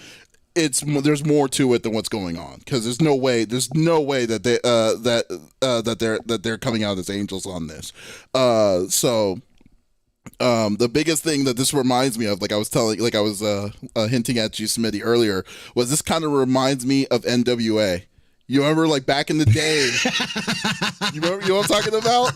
there's more to it than what's going on, because there's no way that they're coming out as angels on this. The biggest thing that this reminds me of, like I was hinting at you, Smitty, earlier, was this kind of reminds me of NWA. You remember, like, back in the day? You know what I'm talking about?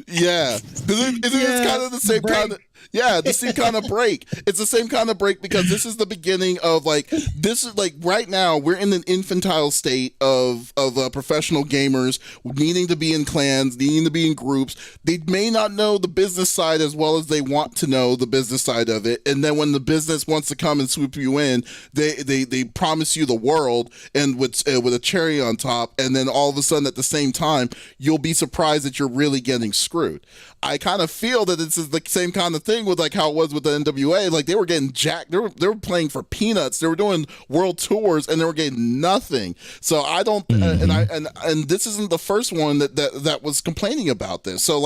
Yeah. Isn't this kind of the same kind of... Yeah, the same kind of break. It's the same kind of break, because this is the beginning of, like, this is like right now we're in an infantile state of professional gamers needing to be in clans, needing to be in groups. They may not know the business side as well as they want to know the business side of it. And then when the business wants to come and swoop you in, they promise you the world, and with a cherry on top. And then all of a sudden, at the same time, you'll be surprised that you're really getting screwed. I kind of feel that this is the same kind of thing with, like, how it was with the NWA. Like, they were getting jacked. They were playing for peanuts. They were doing world tours and they were getting nothing. So I don't, and this isn't the first one that was complaining about this. So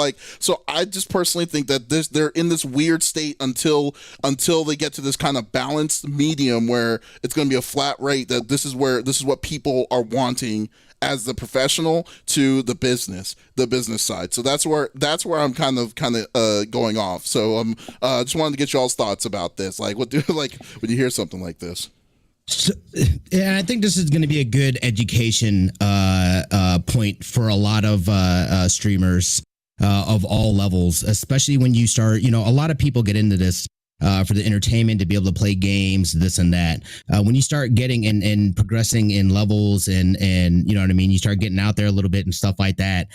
I just personally think that they're in this weird state until they get to this kind of balanced medium where it's going to be a flat rate, that this is what people are wanting as the professional to the business side. So that's where I'm kind of going off. So just wanted to get y'all's thoughts about this. Like, when you hear something like this? So, and I think this is going to be a good education point for a lot of streamers of all levels, especially when you start. You know, a lot of people get into this for the entertainment, to be able to play games, this and that. When you start getting and progressing in levels and you know what I mean, you start getting out there a little bit and stuff like that.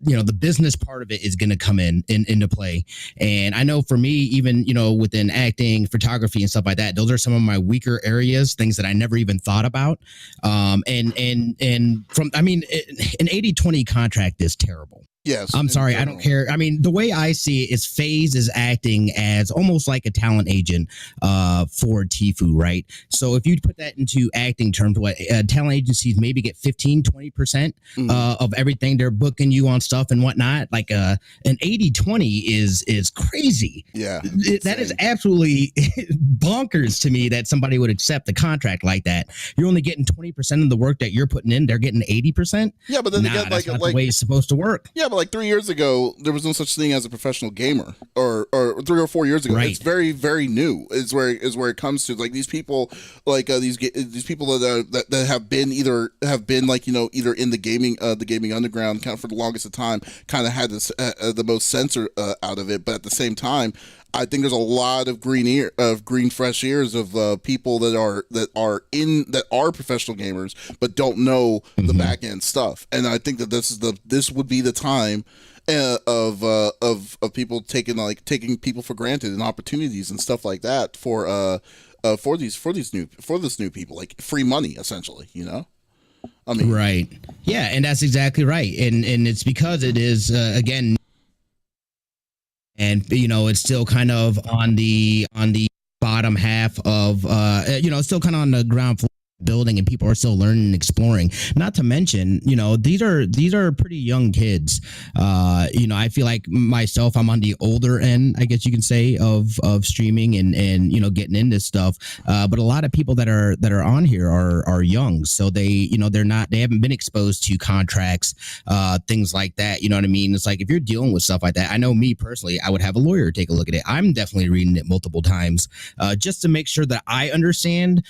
You know, the business part of it is going to come into play. And I know for me, even, you know, within acting, photography and stuff like that, those are some of my weaker areas, things that I never even thought about. An 80-20 contract is terrible. Yes. I'm in sorry, I general. don't care. I mean, the way I see it is FaZe is acting as almost like a talent agent for Tfue, right? So if you put that into acting terms, what talent agencies maybe get 15-20% of everything they're booking you on stuff and whatnot. Like an 80-20 is crazy. Yeah. That is absolutely bonkers to me that somebody would accept a contract like that. You're only getting 20% of the work that you're putting in. They're getting 80%. Yeah, but then again, that's not the way it's supposed to work. Yeah, but like 3 years ago, there was no such thing as a professional gamer, or 3 or 4 years ago. Right. It's very, very new. Is where it comes to, like, these people, like these people that have been like, you know, either in the gaming underground kind of for the longest of time, kind of had this the most censor out of it, but at the same time, I think there's a lot of green fresh ears of people that are professional gamers but don't know the back end stuff, and I think that this would be the time of people taking people for granted and opportunities and stuff like that for this new people, like free money essentially, you know. I mean, right, yeah, and that's exactly right, and it's because it is again. And, you know, it's still kind of on the bottom half of, you know, it's still kind of on the ground floor building, and people are still learning and exploring. Not to mention, you know, these are pretty young kids. You know, I feel like myself, I'm on the older end, I guess you can say, of streaming and you know, getting into stuff. But a lot of people that are on here are young, so they haven't been exposed to contracts, things like that. You know what I mean? It's like if you're dealing with stuff like that, I know me personally, I would have a lawyer take a look at it. I'm definitely reading it multiple times just to make sure that I understand,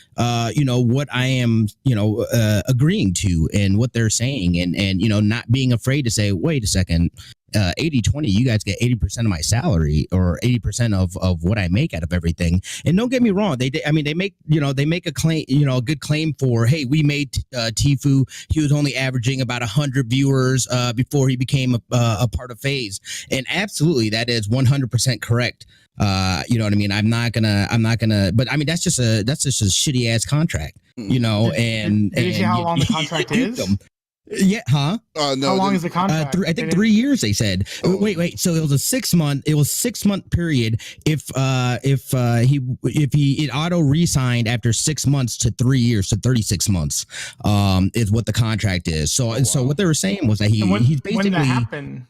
you know, what I am, you know, agreeing to and what they're saying, and you know, not being afraid to say, wait a second, 80-20, you guys get 80% of my salary or 80% of what I make out of everything. And don't get me wrong, they make a claim, you know, a good claim for, hey, we made Tfue, he was only averaging about 100 viewers before he became a part of FaZe, and absolutely that is 100% correct. You know what I mean? I'm not gonna, but I mean, that's just a shitty ass contract, you know. And did you see how long the contract is? Yeah, huh? No, how long is the contract? I think 3 years. They said. Oh. Wait. So it was a 6 month. It was 6 month period. If he auto re-signed after 6 months to 3 years to 36 months, is what the contract is. So so what they were saying was that he's basically, when did that happen?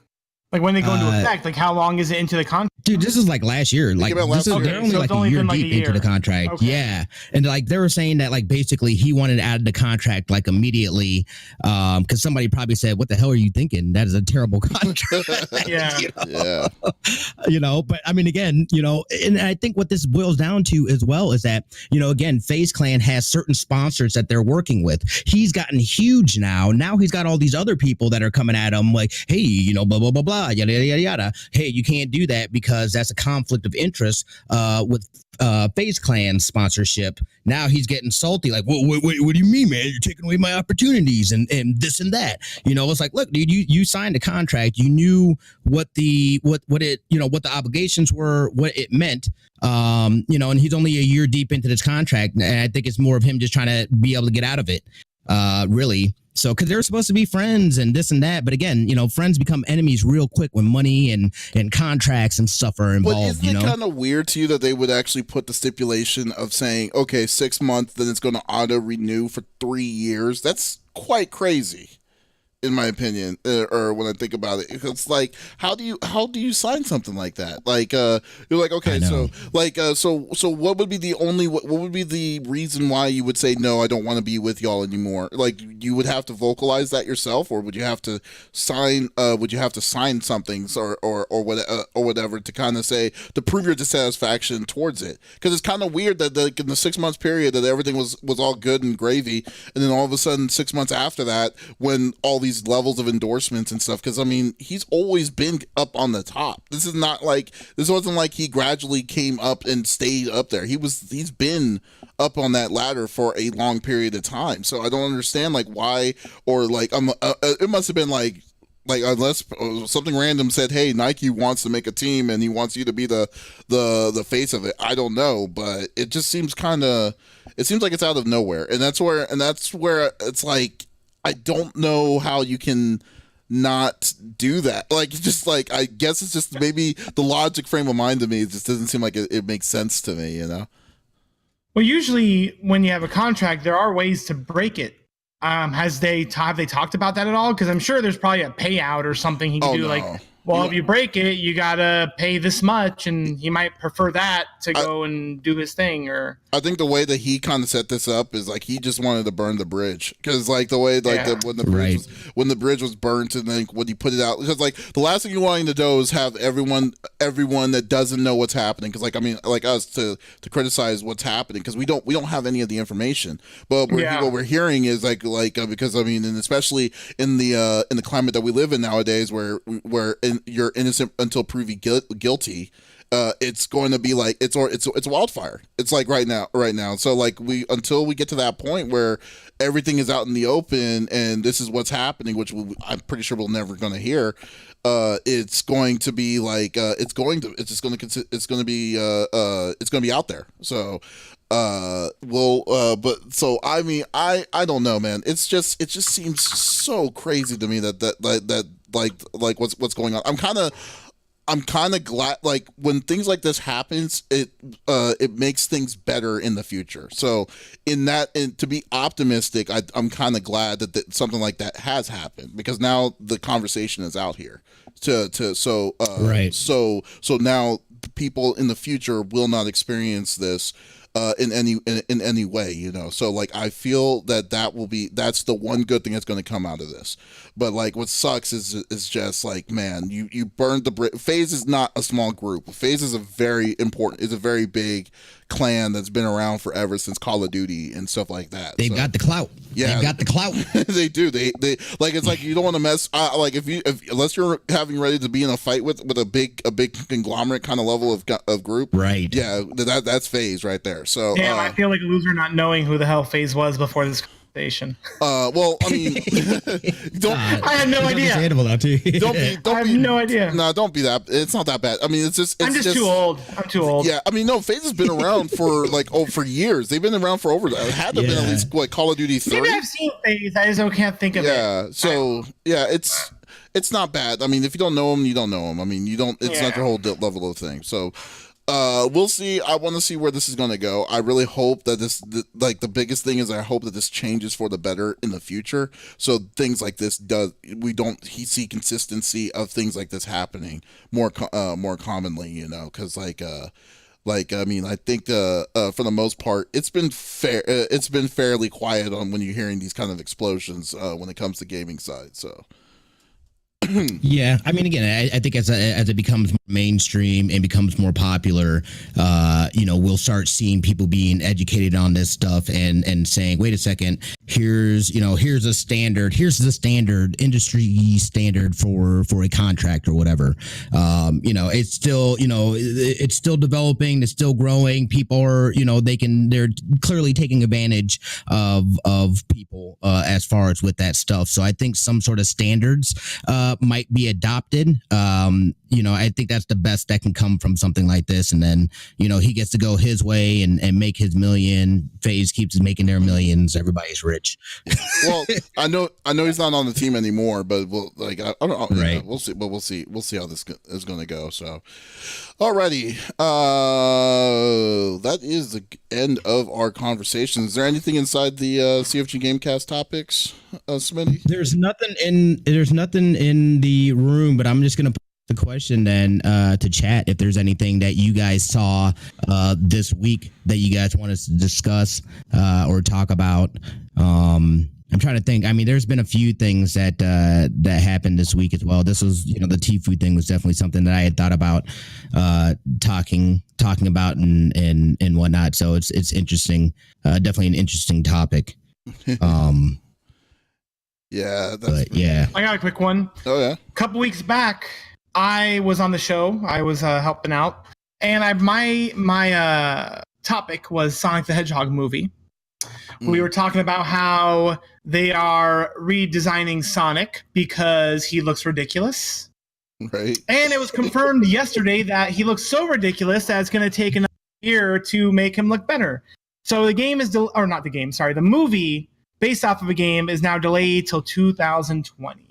Like when they go into effect, like how long is it into the contract? Dude, this is like last year. Like they're only like a year deep into the contract. Okay. Yeah, and like they were saying that like basically he wanted out of the contract like immediately, because somebody probably said, "What the hell are you thinking? That is a terrible contract." Yeah, you know? Yeah. You know, but I mean, again, you know, and I think what this boils down to as well is that, you know, again, FaZe Clan has certain sponsors that they're working with. He's gotten huge now. Now he's got all these other people that are coming at him like, hey, you know, blah blah blah blah, yada yada yada. Hey, you can't do that because that's a conflict of interest with FaZe Clan sponsorship. Now he's getting salty, like, what do you mean, man? You're taking away my opportunities and this and that. You know, it's like, look, dude, you signed a contract. You knew what the obligations were, what it meant. You know, and he's only a year deep into this contract, and I think it's more of him just trying to be able to get out of it. Really. So, because they're supposed to be friends and this and that, but again, you know, friends become enemies real quick when money and contracts and stuff are involved. But isn't it kind of weird to you that they would actually put the stipulation of saying, okay, 6 months, then it's going to auto renew for 3 years? That's quite crazy, in my opinion, or when I think about it. It's like, how do you sign something like that? Like, you're like, okay, so what would be the reason why you would say, no, I don't want to be with y'all anymore? Like, you would have to vocalize that yourself, or would you have to sign something or whatever to kind of say, to prove your dissatisfaction towards it? Because it's kind of weird that in the 6 months period that everything was all good and gravy, and then all of a sudden 6 months after that, when all these levels of endorsements and stuff, because I mean, he's always been up on the top. This wasn't like he gradually came up and stayed up there. He's been up on that ladder for a long period of time. So I don't understand like why, or like it must have been like unless something random said, hey, Nike wants to make a team and he wants you to be the face of it. I don't know, but it just seems like it's out of nowhere, and that's where it's like, I don't know how you can not do that? Like, just like, I guess it's just maybe the logic frame of mind to me. It just doesn't seem like it makes sense to me, you know? Well, usually when you have a contract, there are ways to break it. Have they talked about that at all? Because I'm sure there's probably a payout or something he can do. No. Like, well, if you break it, you gotta pay this much, and he might prefer that to go and do his thing. Or I think the way that he kind of set this up is like he just wanted to burn the bridge, because like the way like when the bridge was burnt, and then when he put it out, because like the last thing you want to do is have everyone that doesn't know what's happening, because like I mean like us to criticize what's happening, because we don't have any of the information, but what we're hearing is like because I mean, and especially in the climate that we live in nowadays, where you're innocent until proven guilty. It's going to be like it's wildfire. It's like right now. So like until we get to that point where everything is out in the open and this is what's happening, which I'm pretty sure we're never going to hear. It's going to be like it's going to be out there. So but so I mean I don't know, man. It just seems so crazy to me that like what's going on. I'm kind of glad, like, when things like this happens, it makes things better in the future. So to be optimistic, I'm kind of glad that something like that has happened, because now the conversation is out here. So now people in the future will not experience this in any way, you know. So like I feel that's the one good thing that's going to come out of this. But like what sucks is just like, man, you burned the bridge. FaZe is not a small group. FaZe is a very big clan that's been around forever, since Call of Duty and stuff like that. They've got the clout. Yeah, they've got the clout. They do. They like, it's like you don't want to mess. Like unless you're having ready to be in a fight with a big conglomerate kind of level of group. Right. Yeah, that's FaZe right there. So damn, I feel like a loser not knowing who the hell FaZe was before this conversation. Well, I mean, I had no idea. I have no idea. No, don't be that. It's not that bad. I mean, I'm just too old. I'm too old. Yeah, I mean, no, FaZe has been around for for years. They've been around for it had to have been at least like Call of Duty 3. Maybe I've seen FaZe. I just can't think of it. Yeah. So it's not bad. I mean, if you don't know them, you don't know them. I mean, you don't. It's not your whole level of thing. So. We'll see. I want to see where this is going to go. I really hope that the biggest thing is I hope that this changes for the better in the future. So things like this see consistency of things like this happening more commonly, you know, because I mean, I think for the most part, it's been fair. It's been fairly quiet on when you're hearing these kind of explosions when it comes to gaming side. So. Yeah, I mean, again, I think as it becomes more mainstream and becomes more popular, we'll start seeing people being educated on this stuff and saying, wait a second, here's the standard industry standard for a contract or whatever. It's still developing, it's still growing. People are, they're clearly taking advantage of people as far as with that stuff. So I think some sort of standards might be adopted. I think that's the best that can come from something like this. And then, he gets to go his way and make his million. FaZe keeps making their millions. Everybody's rich. Well, I know he's not on the team anymore, but I don't know. Right. Yeah, we'll see. But we'll see how this is going to go. So, alrighty. That is the end of our conversation. Is there anything inside the CFG Gamecast topics, Smitty? There's nothing in the room, but I'm just going to put the question then to chat if there's anything that you guys saw this week that you guys want us to discuss or talk about. I'm trying to think. I mean, there's been a few things that happened this week as well. This was, the Tfue thing was definitely something that I had thought about talking about and whatnot. So it's interesting. Definitely an interesting topic. Yeah. I got a quick one. Oh yeah. A couple weeks back, I was on the show. I was helping out, and my topic was Sonic the Hedgehog movie. We were talking about how they are redesigning Sonic because he looks ridiculous. Right. And it was confirmed yesterday that he looks so ridiculous that it's going to take another year to make him look better. So the movie based off of a game is now delayed till 2020.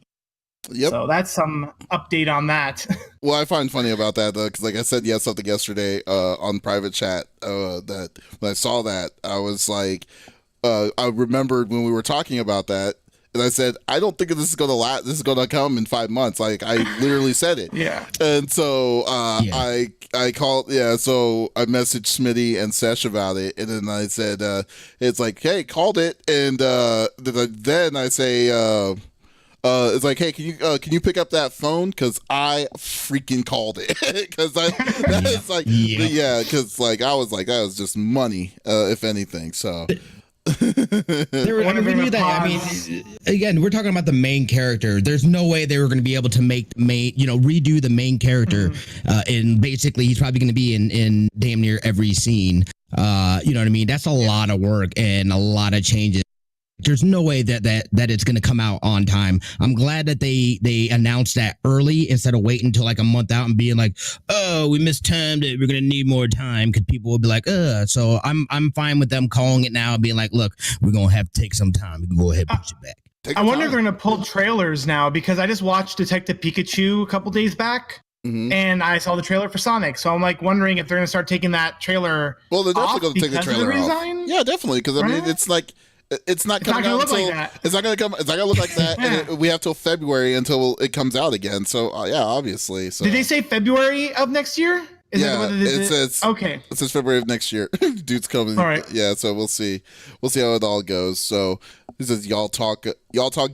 Yep. So that's some update on that. Well, I find funny about that though, because like I said, something yesterday on private chat that when I saw that, I was like, I remembered when we were talking about that, and I said, I don't think this is gonna last. This is gonna come in 5 months. Like I literally said it. Yeah. And so I called. Yeah. So I messaged Smitty and Sesh about it, and then I said, it's like, hey, called it, and then I say. It's like, hey, can you pick up that phone? Because I freaking called it. Because because like I was like, that was just money, if anything. So we knew that. I mean, again, we're talking about the main character. There's no way they were going to be able to make the main, redo the main character. And basically, he's probably going to be in damn near every scene. You know what I mean? That's a lot of work and a lot of changes. There's no way that it's going to come out on time. I'm glad that they announced that early instead of waiting until like a month out and being like, oh, we mistimed it. We're going to need more time, because people will be like, so I'm fine with them calling it now and being like, look, we're going to have to take some time. We can go ahead and push it back. I wonder if they're going to pull trailers now, because I just watched Detective Pikachu a couple days back. Mm-hmm. And I saw the trailer for Sonic, so I'm like wondering if they're going to start taking that trailer. Well, they're definitely going to take the trailer off. Yeah, definitely, because I mean, it's like. It's not coming out until it's not going to come. It's not going to look like that. And we have till February until it comes out again. So yeah, obviously. So did they say February of next year? It says okay. It says February of next year. Dude's coming. All right. Yeah. So we'll see. We'll see how it all goes. So he says, y'all talk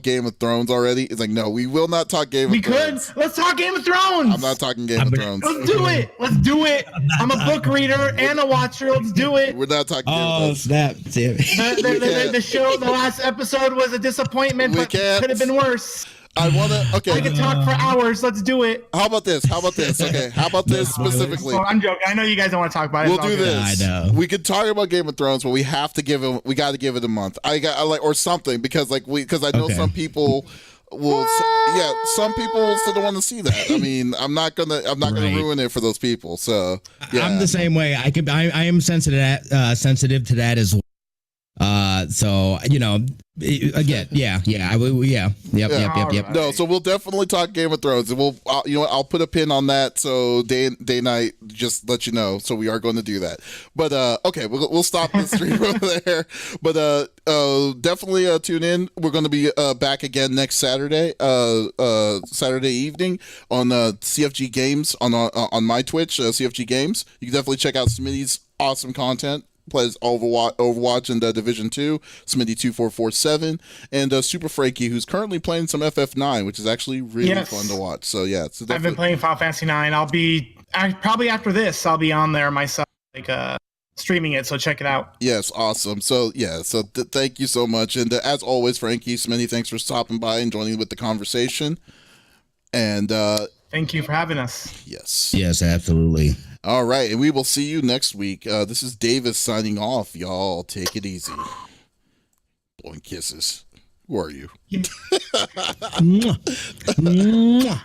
Game of Thrones already. It's like, no, we will not talk Game of Thrones. Let's talk Game of Thrones. I'm not talking Game of Thrones. Let's do it. Let's do it. I'm a book reader and a watcher. Let's do it. We're not talking Game of Thrones. Snap. The show, the last episode was a disappointment, but could have been worse. I want to. Okay. I can talk for hours. Let's do it. How about this? Okay. How about this specifically? Oh, I'm joking. I know you guys don't want to talk about it. We'll do this. I know. We could talk about Game of Thrones, but we have to give it. We got to give it a month. I like or something, because I know some people will. Yeah, some people still don't want to see that. I mean, I'm not gonna ruin it for those people. So yeah. I'm the same way. I am sensitive to that as well. So again, yep. No, so we'll definitely talk Game of Thrones, and I'll put a pin on that. So day night, just let you know. So we are going to do that. But okay, we'll stop the stream over there. But definitely tune in. We're going to be back again next Saturday, Saturday evening on CFG Games on my Twitch, CFG Games. You can definitely check out Smitty's awesome content. Plays Overwatch and Division 2, Smitty2447, and Super Franky, who's currently playing some FF9, which is actually really fun to watch. So yeah, I've been playing Final Fantasy 9. I'll be probably after this. I'll be on there myself, streaming it. So check it out. Yes, awesome. So yeah, thank you so much, and as always, Franky, Smitty, thanks for stopping by and joining with the conversation. And thank you for having us. Yes, absolutely. All right, and we will see you next week. This is Davis signing off. Y'all take it easy. Blowing kisses. Who are you? Mwah. Mwah.